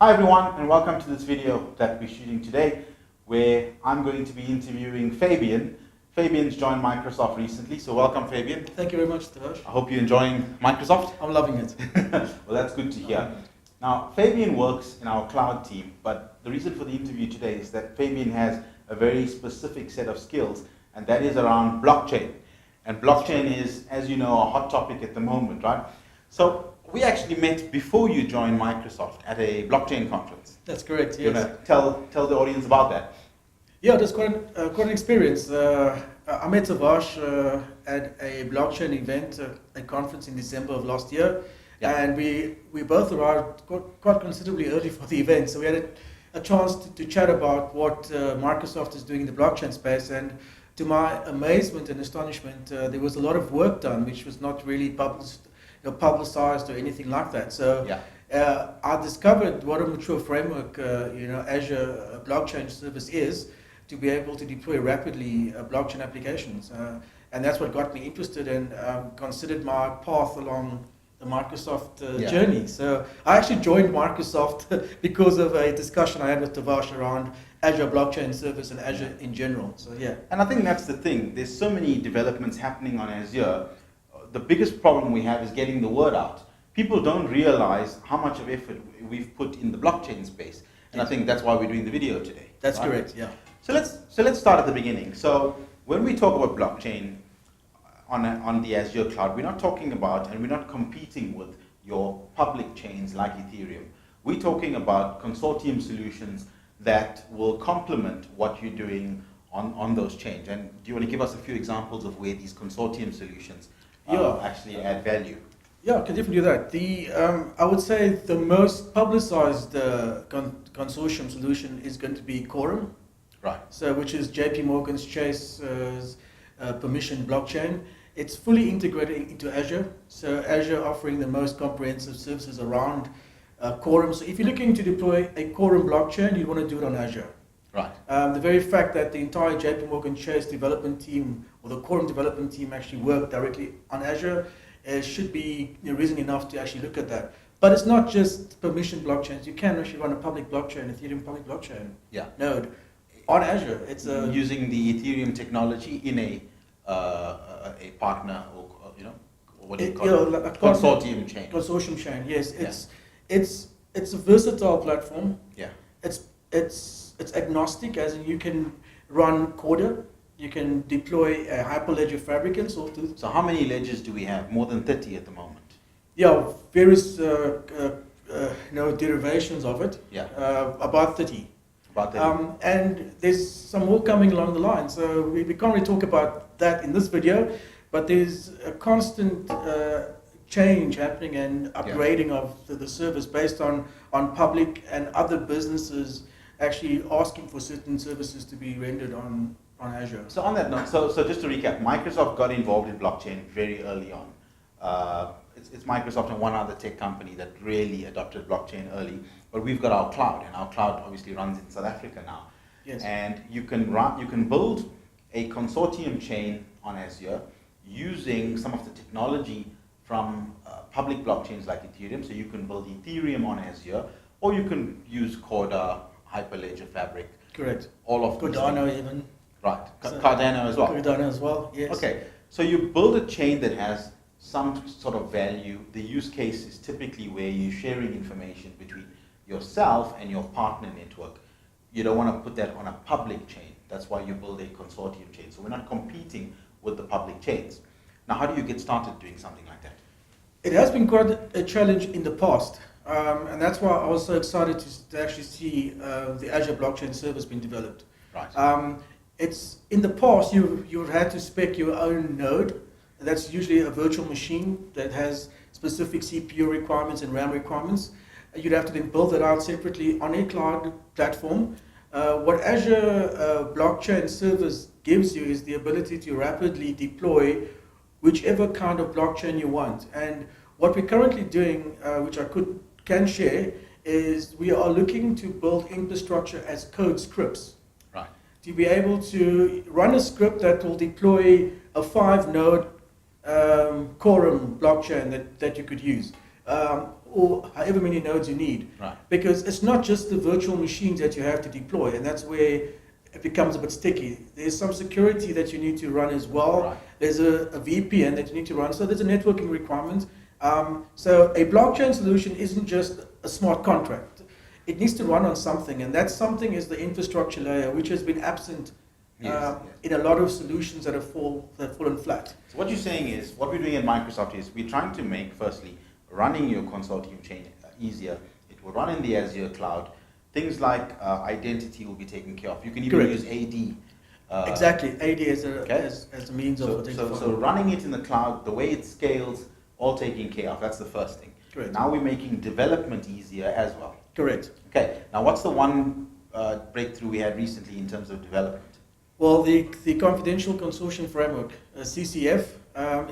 Hi everyone, and welcome to this video that we're shooting today, where I'm going to be interviewing Fabian. Fabian's joined Microsoft recently, so welcome Fabian. Thank you very much, Tash. I hope you're enjoying Microsoft. I'm loving it. Well, that's good to hear. Now, Fabian works in our cloud team, but the reason for the interview today is that Fabian has a very specific set of skills, and that is around blockchain. And blockchain is, as you know, a hot topic at the moment, right? So we actually met before you joined Microsoft at a blockchain conference. That's correct, yes. You want to tell the audience about that? Yeah, it was quite an experience. I met Tavash at a blockchain event, a conference in December of last year, and we both arrived quite considerably early for the event, so we had a chance to chat about what Microsoft is doing in the blockchain space, and to my amazement and astonishment, there was a lot of work done which was not really publicized or anything like that. So I discovered what a mature framework Azure blockchain service is to be able to deploy rapidly blockchain applications, and that's what got me interested and considered my path along the Microsoft journey. So I actually joined Microsoft because of a discussion I had with Tavash around Azure blockchain service and Azure in general. So and I think that's the thing. There's so many developments happening on Azure. The biggest problem we have is getting the word out. People don't realize how much of effort we've put in the blockchain space, and I think that's why we're doing the video today. That's correct. Yeah. So let's start at the beginning. So when we talk about blockchain on the Azure cloud, we're not talking about, and we're not competing with your public chains like Ethereum. We're talking about consortium solutions that will complement what you're doing on those chains. And do you want to give us a few examples of where these consortium solutions actually add value? Yeah, I can definitely do that. I would say the most publicized consortium solution is going to be Quorum, right? So, which is JP Morgan's Chase's permissioned blockchain. It's fully integrated into Azure. So Azure offering the most comprehensive services around Quorum. So if you're looking to deploy a Quorum blockchain, you want to do it on Azure. Right. The very fact that the entire JP Morgan Chase development team or the Quorum development team actually work directly on Azure should be reason enough to actually look at that. But it's not just permission blockchains. You can actually run a public blockchain, Ethereum public blockchain node on Azure. It's using the Ethereum technology in a partner or what do you call it? A consortium chain. Consortium chain. Yes, it's a versatile platform. Yeah. It's agnostic, as in you can run Corda, you can deploy a Hyperledger Fabric and so forth. So how many ledgers do we have? More than 30 at the moment. Yeah, various derivations of it. Yeah. About 30. About 30. And there's some more coming along the line. So we can't really talk about that in this video, but there's a constant change happening and upgrading of the service based on public and other businesses actually asking for certain services to be rendered on Azure. So on that note, so just to recap, Microsoft got involved in blockchain very early on. It's Microsoft and one other tech company that really adopted blockchain early. But we've got our cloud, and our cloud obviously runs in South Africa now. Yes. And you can build a consortium chain on Azure using some of the technology from public blockchains like Ethereum. So you can build Ethereum on Azure, or you can use Corda, Hyperledger Fabric. Correct. All of Cardano even. Right. Cardano as well. Cardano as well, yes. Okay. So you build a chain that has some sort of value. The use case is typically where you're sharing information between yourself and your partner network. You don't want to put that on a public chain. That's why you build a consortium chain. So we're not competing with the public chains. Now, how do you get started doing something like that? It has been quite a challenge in the past. And that's why I was so excited to actually see the Azure blockchain service being developed. Right. It's in the past you had to spec your own node. That's usually a virtual machine that has specific CPU requirements and RAM requirements. You'd have to then build it out separately on a cloud platform. What Azure blockchain service gives you is the ability to rapidly deploy whichever kind of blockchain you want. And what we're currently doing, which I can share, is we are looking to build infrastructure as code scripts. Right. To be able to run a script that will deploy a 5-node Quorum blockchain that you could use. or however many nodes you need. Right. Because it's not just the virtual machines that you have to deploy, and that's where it becomes a bit sticky. There's some security that you need to run as well. Right. There's a VPN that you need to run. So there's a networking requirement. So a blockchain solution isn't just a smart contract. It needs to run on something, and that something is the infrastructure layer, which has been absent in a lot of solutions that have fallen flat. So what you're saying is, what we're doing at Microsoft is we're trying to make, firstly, running your consortium chain easier. It will run in the Azure cloud. Things like identity will be taken care of. You can even use AD. Exactly, AD as a means of identifying. So running it in the cloud, the way it scales, all taken care of. That's the first thing. Correct. Now we're making development easier as well. Correct. Okay. Now what's the one breakthrough we had recently in terms of development? Well, the Confidential Consortium Framework, CCF,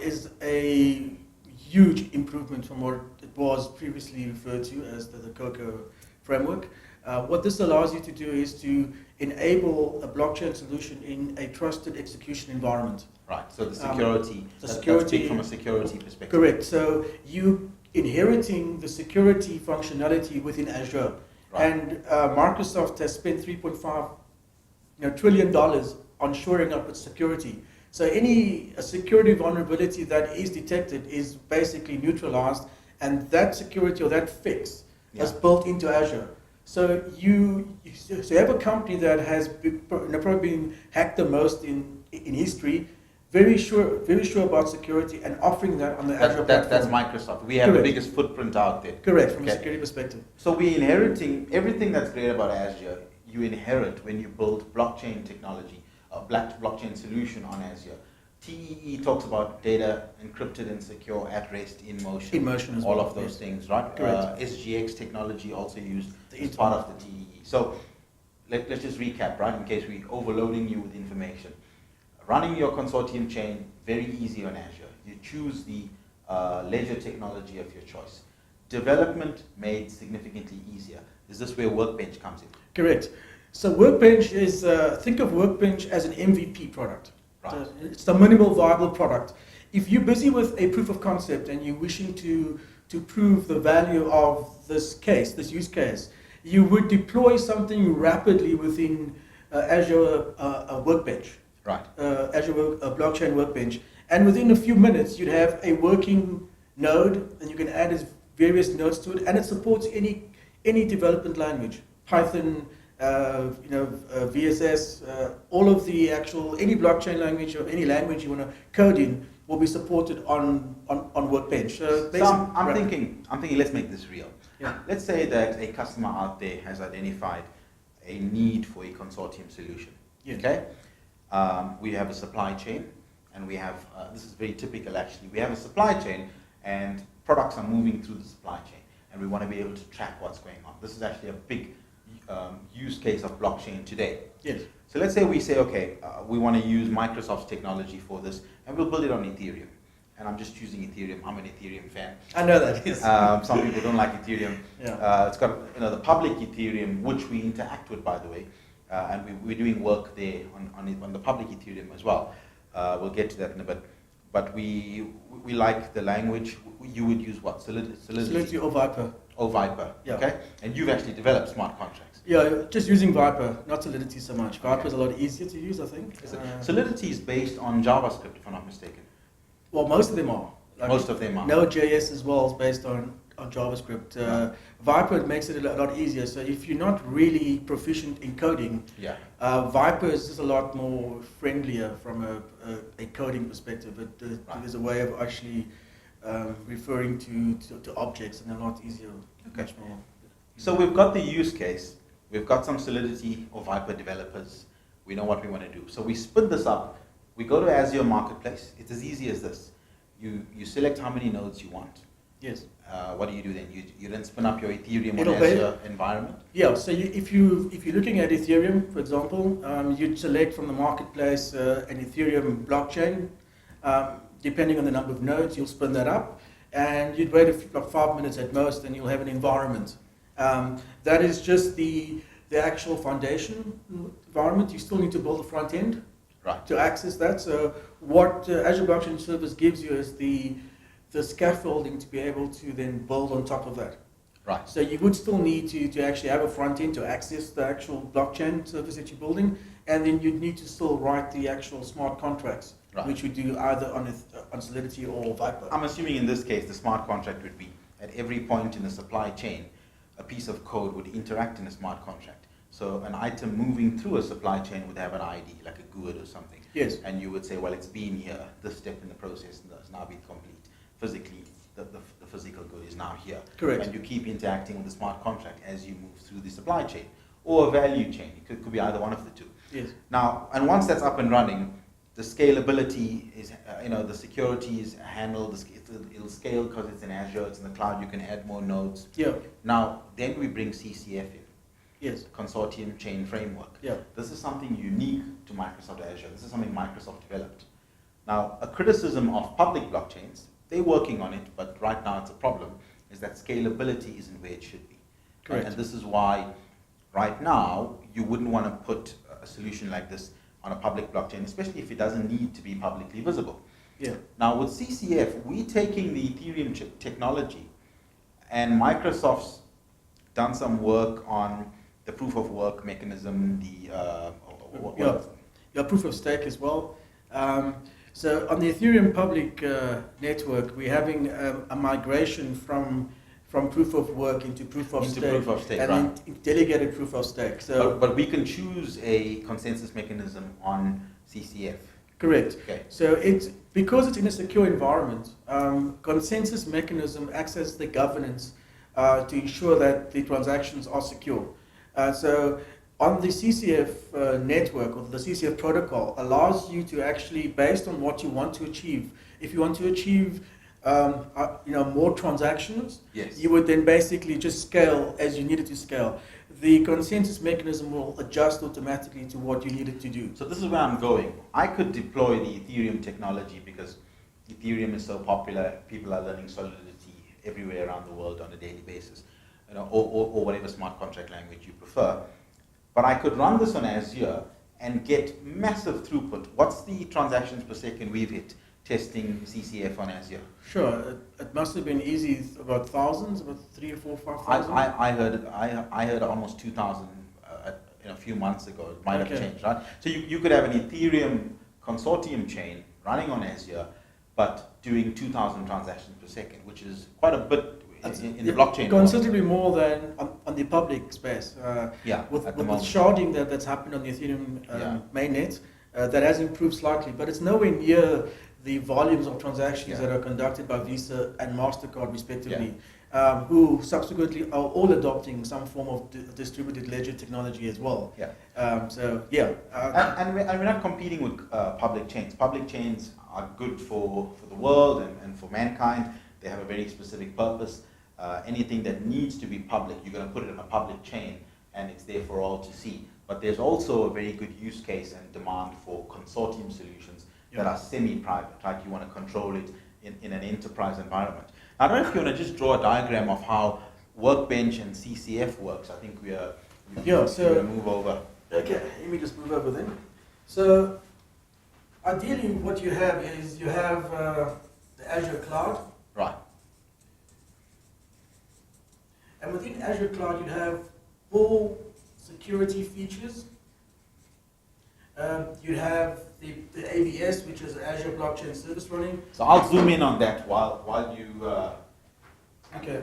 is a huge improvement from what it was previously referred to as the COCO framework. What this allows you to do is to enable a blockchain solution in a trusted execution environment. Right, so the security, that's big from a security perspective. Correct, so you inheriting the security functionality within Azure. Right. And Microsoft has spent $3.5 trillion on shoring up its security. So any security vulnerability that is detected is basically neutralized, and that security or that fix is built into Azure. So you have a company that has probably been hacked the most in history, very sure about security and offering that on the Azure platform. That's Microsoft. We have the biggest footprint out there. Correct, from a security perspective. So we're inheriting everything that's great about Azure. You inherit when you build blockchain technology, a blockchain solution on Azure. TEE talks about data encrypted and secure at rest in motion. In motion as well. All of those things, right? Correct. SGX technology also used as part of the TEE. So let's just recap, right, in case we're overloading you with information. Running your consortium chain, very easy on Azure. You choose the ledger technology of your choice. Development made significantly easier. Is this where Workbench comes in? Correct. So Workbench is, think of Workbench as an MVP product. Right. It's the minimal viable product. If you're busy with a proof of concept and you're wishing to prove the value of this use case, you would deploy something rapidly within Azure Workbench. Right. Azure Blockchain Workbench. And within a few minutes, you'd have a working node, and you can add various nodes to it, and it supports any development language. Python, VSS, all of the any blockchain language or any language you want to code in will be supported on Workbench. So I'm thinking, let's make this real. Yeah. Let's say that a customer out there has identified a need for a consortium solution. Yeah. Okay? We have a supply chain, and we have, this is very typical actually, we have a supply chain and products are moving through the supply chain, and we want to be able to track what's going on. This is actually a big use case of blockchain today. Yes. So let's say we say, okay, we want to use Microsoft's technology for this, and we'll build it on Ethereum. And I'm just choosing Ethereum. I'm an Ethereum fan. I know that. Yes. Some people don't like Ethereum. Yeah. It's got the public Ethereum, which we interact with, by the way, and we're doing work there on the public Ethereum as well. We'll get to that in a bit. But we like the language. You would use what? Solidity or Viper. Oh, Viper. Yeah. Okay. And you've actually developed smart contracts. Yeah, just using Viper, not Solidity so much. Viper is a lot easier to use, I think. Solidity is based on JavaScript, if I'm not mistaken. Well, most of them are. Most of them are. Node.js as well is based on JavaScript. Viper makes it a lot easier. So if you're not really proficient in coding, Viper is just a lot more friendlier from a coding perspective. There's a way of actually referring to objects, and a lot easier. Okay. Much more. So we've got the use case. We've got some Solidity or Viper developers. We know what we want to do. So we spin this up. We go to Azure Marketplace. It's as easy as this. You select how many nodes you want. Yes. What do you do then? You then spin up your Ethereum or Azure environment? Yeah, so if you're looking at Ethereum, for example, you'd select from the marketplace an Ethereum blockchain. Depending on the number of nodes, you'll spin that up, and you'd wait like 5 minutes at most, and you'll have an environment. That is just the actual foundation environment. You still need to build a front end to access that. So what Azure Blockchain Service gives you is the the scaffolding to be able to then build on top of that. Right. So you would still need to actually have a front end to access the actual blockchain service that you're building, and then you'd need to still write the actual smart contracts, Right. which we do either on Solidity or Viper. I'm assuming in this case the smart contract would be at every point in the supply chain, a piece of code would interact in a smart contract. So an item moving through a supply chain would have an ID, like a GUID or something. Yes. And you would say, well, it's been here, this step in the process has now been complete. Physically, the physical good is now here. Correct. And you keep interacting with the smart contract as you move through the supply chain or a value chain. It could be either one of the two. Yes. Now, and once that's up and running, the scalability is, the security is handled, it'll scale because it's in Azure, it's in the cloud, you can add more nodes. Yeah. Now, then we bring CCF in. Yes. Consortium Chain Framework. Yeah. This is something unique to Microsoft Azure. This is something Microsoft developed. Now, a criticism of public blockchains, they're working on it, but right now it's a problem, is that scalability isn't where it should be. Correct. And this is why, right now, you wouldn't want to put a solution like this on a public blockchain, especially if it doesn't need to be publicly visible. Yeah. Now, with CCF, we're taking the Ethereum technology, and Microsoft's done some work on the proof of work mechanism, Yeah, proof of stake as well. So on the Ethereum public network, we're having a migration from proof of work into proof of stake, and right. then delegated proof of stake. So, but we can choose a consensus mechanism on CCF. Correct. Okay. So because it's in a secure environment, consensus mechanism acts as the governance to ensure that the transactions are secure. So on the CCF network, or the CCF protocol, allows you to actually, based on what you want to achieve, if you want to achieve more transactions, yes, you would then basically just scale as you need it to scale. The consensus mechanism will adjust automatically to what you need it to do. So this is where I'm going. I could deploy the Ethereum technology because Ethereum is so popular, people are learning Solidity everywhere around the world on a daily basis, or whatever smart contract language you prefer. But I could run this on Azure and get massive throughput. What's the transactions per second we've hit testing CCF on Azure? Sure, it must have been easy, about thousands, about 3 or 4, 5,000. I heard almost 2,000 a few months ago. It might have changed, right? So you could have an Ethereum consortium chain running on Azure, but doing 2,000 transactions per second, which is quite a bit in the blockchain. Considerably more than on the public space. With the sharding that's happened on the Ethereum mainnet, that has improved slightly, but it's nowhere near the volumes of transactions that are conducted by Visa and MasterCard respectively, who subsequently are all adopting some form of distributed ledger technology as well. And we're not competing with public chains. Public chains are good for the world and for mankind. They have a very specific purpose. Anything that needs to be public, you're going to put it in a public chain and it's there for all to see. But there's also a very good use case and demand for consortium solutions that are semi-private, right? You want to control it in an enterprise environment. I don't know if you want to just draw a diagram of how Workbench and CCF works. I think we're going to move over. Okay, let me just move over then. So ideally what you have is you have the Azure cloud. Right. And within Azure cloud you have all security features. You have the ABS, which is Azure Blockchain Service running. So I'll zoom in on that while you... Okay.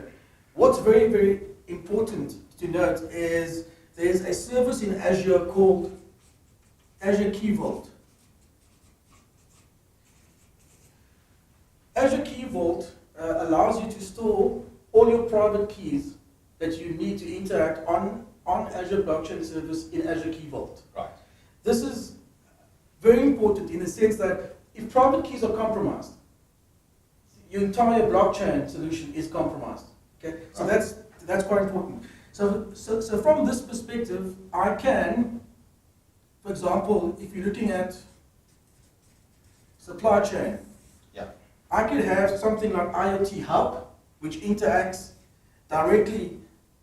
What's very, very important to note is there's a service in Azure called Azure Key Vault. Azure Key Vault allows you to store all your private keys that you need to interact on Azure Blockchain Service in Azure Key Vault. Right. This is very important in the sense that if private keys are compromised, your entire blockchain solution is compromised. Okay, so that's quite important. So from this perspective, I can, for example, if you're looking at supply chain, I could have something like IoT Hub, which interacts directly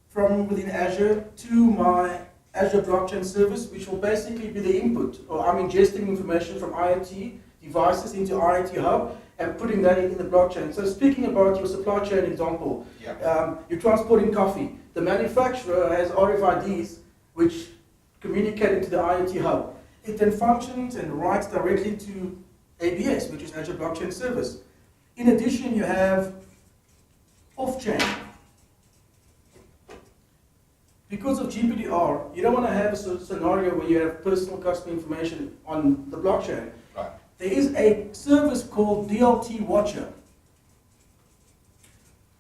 from within Azure to my Azure Blockchain Service, which will basically be the input, or I'm ingesting information from IoT devices into IoT Hub, and putting that in the blockchain. So speaking about your supply chain example, Yeah. you're transporting coffee. The manufacturer has RFIDs which communicate into the IoT hub. It then functions and writes directly to ABS, which is Azure Blockchain Service. In addition, you have off-chain. Because of GDPR, you don't want to have a scenario where you have personal customer information on the blockchain. Right. There is a service called DLT Watcher.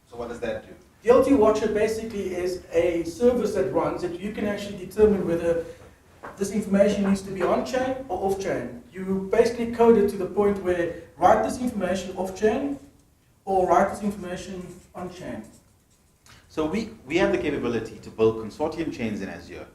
So what does that do? DLT Watcher basically is a service that runs that you can actually determine whether this information needs to be on-chain or off-chain. You basically code it to the point where write this information off-chain or write this information on-chain. So we have the capability to build consortium chains in Azure,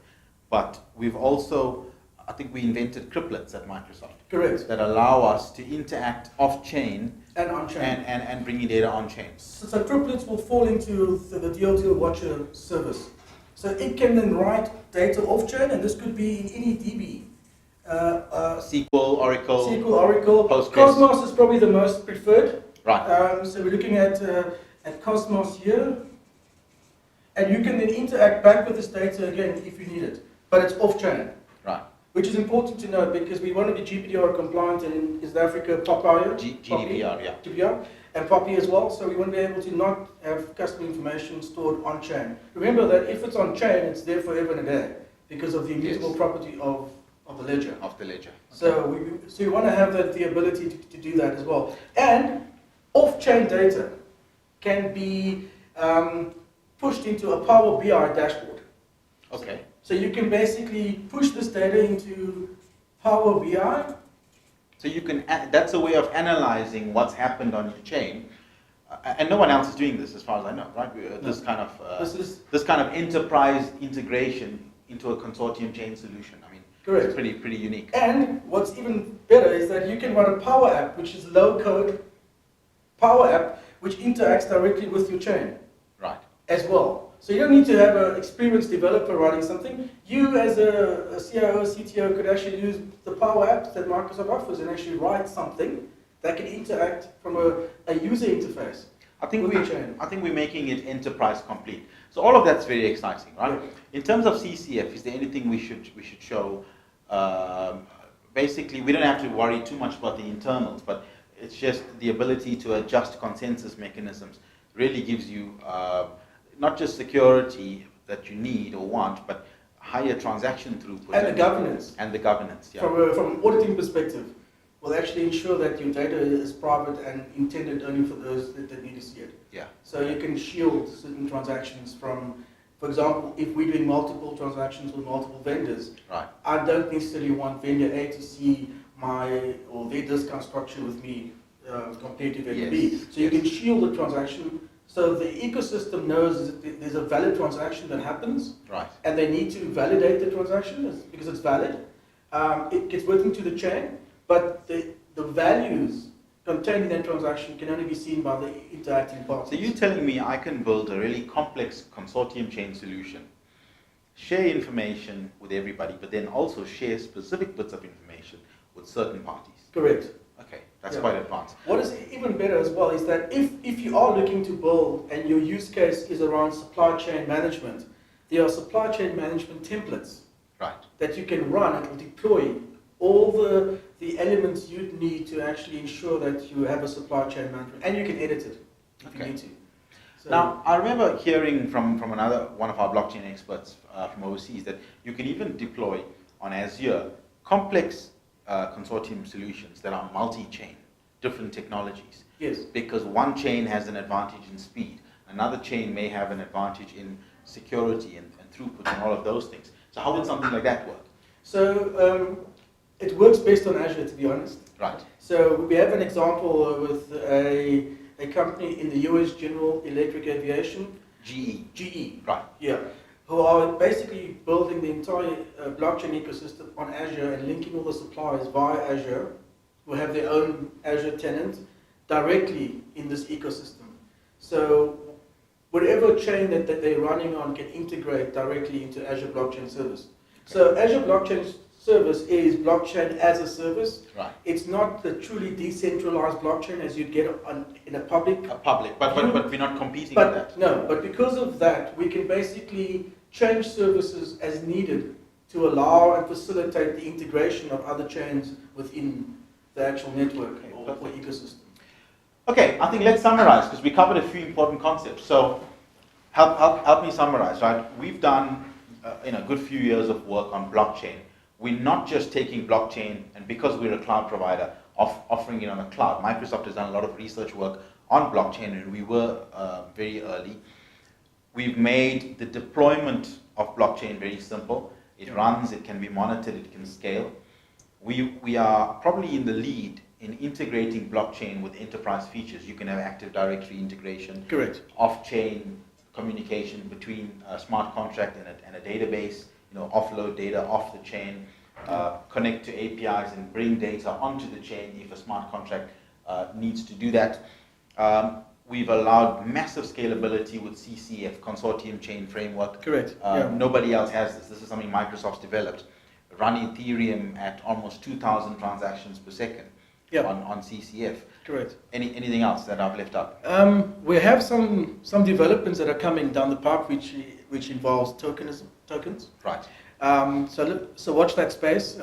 but we've also, I think we invented cryptlets at Microsoft. Correct. That allow us to interact off-chain And on-chain. and bringing cryptlets on-chain. So cryptlets will fall into the DLT Watcher service. So it can then write data off-chain, and this could be in any DB. SQL, Oracle. SQL, Oracle. Postgres. Cosmos is probably the most preferred. Right. So we're looking at Cosmos here. And you can then interact back with this data again if you need it. But it's off-chain. Right. Which is important to note because we want to be GDPR compliant in East Africa, POPI, GDPR, yeah. GDPR, and POPI as well. So we want to be able to not have customer information stored on-chain. Remember that if it's on-chain, it's there forever and a day because of the immutable property of the ledger. Of the ledger. Okay. So you want to have the ability to do that as well. And off-chain data can be pushed into a Power BI dashboard. Okay. So you can basically push this data into Power BI. So you can, that's a way of analyzing what's happened on your chain, and no one else is doing this, as far as I know, right? This kind of this kind of enterprise integration into a consortium chain solution. I mean, correct. It's pretty unique. And what's even better is that you can run a Power App, which is low-code Power App, which interacts directly with your chain. Right. As well. So you don't need to have an experienced developer writing something. You as a CIO, CTO could actually use the Power Apps that Microsoft offers and actually write something that can interact from a user interface. I think we're making it enterprise complete. So all of that's very exciting, right? Yeah. In terms of CCF, is there anything we should show? Basically, we don't have to worry too much about the internals, but it's just the ability to adjust consensus mechanisms really gives you not just security that you need or want, but higher transaction throughput. And the governance. And the governance, yeah. From an auditing perspective, will actually ensure that your data is private and intended only for those that need to see it. Yeah. So you can shield certain transactions from, for example, if we're doing multiple transactions with multiple vendors, right. I don't necessarily want vendor A to see their discount structure with me compared to vendor B. So you can shield the transaction. So the ecosystem knows that there's a valid transaction that happens, right, and they need to validate the transaction because it's valid. It gets worked into the chain, but the values contained in that transaction can only be seen by the interacting parties. So you're telling me I can build a really complex consortium chain solution, share information with everybody, but then also share specific bits of information with certain parties? Correct. Okay, that's quite advanced. What is even better as well is that if you are looking to build and your use case is around supply chain management, there are supply chain management templates that you can run and will deploy all the elements you'd need to actually ensure that you have a supply chain management, and you can edit it if you need to. So now, I remember hearing from one of our blockchain experts from overseas that you can even deploy on Azure complex consortium solutions that are multi-chain, different technologies. Yes. Because one chain has an advantage in speed, another chain may have an advantage in security and throughput and all of those things. So how would something like that work? So it works based on Azure, to be honest. Right. So we have an example with a company in the US, General Electric Aviation. GE. Right. Yeah. Who are basically building the entire blockchain ecosystem on Azure and linking all the suppliers via Azure, who have their own Azure tenant, directly in this ecosystem. So whatever chain that they're running on can integrate directly into Azure Blockchain Service. Okay. So Azure Blockchain service is blockchain as a service. Right. It's not the truly decentralized blockchain as you'd get in a public. But we're not competing with that. No, but because of that, we can basically change services as needed to allow and facilitate the integration of other chains within the actual network or ecosystem. Okay, I think let's summarize, because we covered a few important concepts. So help me summarize, right? We've done a good few years of work on blockchain. We're not just taking blockchain, and because we're a cloud provider, offering it on the cloud. Microsoft has done a lot of research work on blockchain, and we were very early. We've made the deployment of blockchain very simple. It runs, it can be monitored, it can scale. We are probably in the lead in integrating blockchain with enterprise features. You can have Active Directory integration. Correct. Off-chain communication between a smart contract and a database. Offload data off the chain, connect to APIs and bring data onto the chain if a smart contract needs to do that. We've allowed massive scalability with CCF, Consortium Chain Framework. Correct. Nobody else has this. This is something Microsoft's developed. Run Ethereum at almost 2,000 transactions per second on CCF. Correct. Anything else that I've left out? We have some developments that are coming down the pipe, which involves tokens. Right. So watch that space.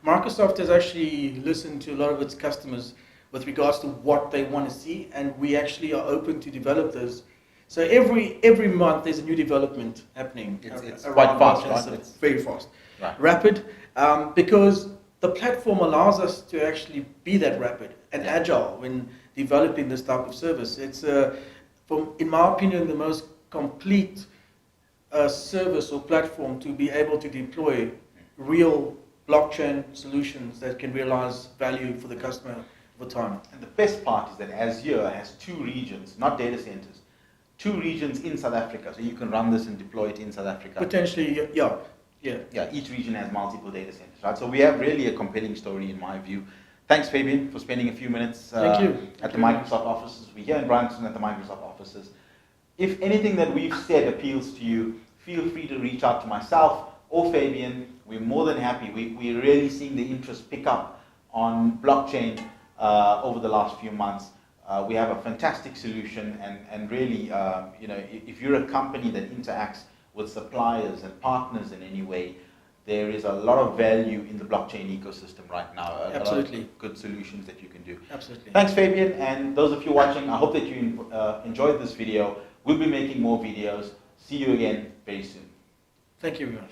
Microsoft has actually listened to a lot of its customers with regards to what they want to see, and we actually are open to develop those. So every month there's a new development happening. It's quite fast, right? So it's very fast, right. Rapid, because the platform allows us to actually be that rapid and agile when developing this type of service. It's, in my opinion, the most complete service or platform to be able to deploy real blockchain solutions that can realize value for the customer over time. And the best part is that Azure has 2 regions, not data centers, 2 regions in South Africa. So you can run this and deploy it in South Africa. Potentially, yeah. Each region has multiple data centers, right? So we have really a compelling story in my view. Thanks, Fabian, for spending a few minutes at the Microsoft offices. We're here in Bryanston at the Microsoft offices. If anything that we've said appeals to you, feel free to reach out to myself or Fabian. We're more than happy. We're really seeing the interest pick up on blockchain over the last few months. We have a fantastic solution, and really, if you're a company that interacts with suppliers and partners in any way, there is a lot of value in the blockchain ecosystem right now. Absolutely. A lot of good solutions that you can do. Absolutely. Thanks, Fabian, and those of you watching, I hope that you enjoyed this video. We'll be making more videos. See you again very soon. Thank you very much.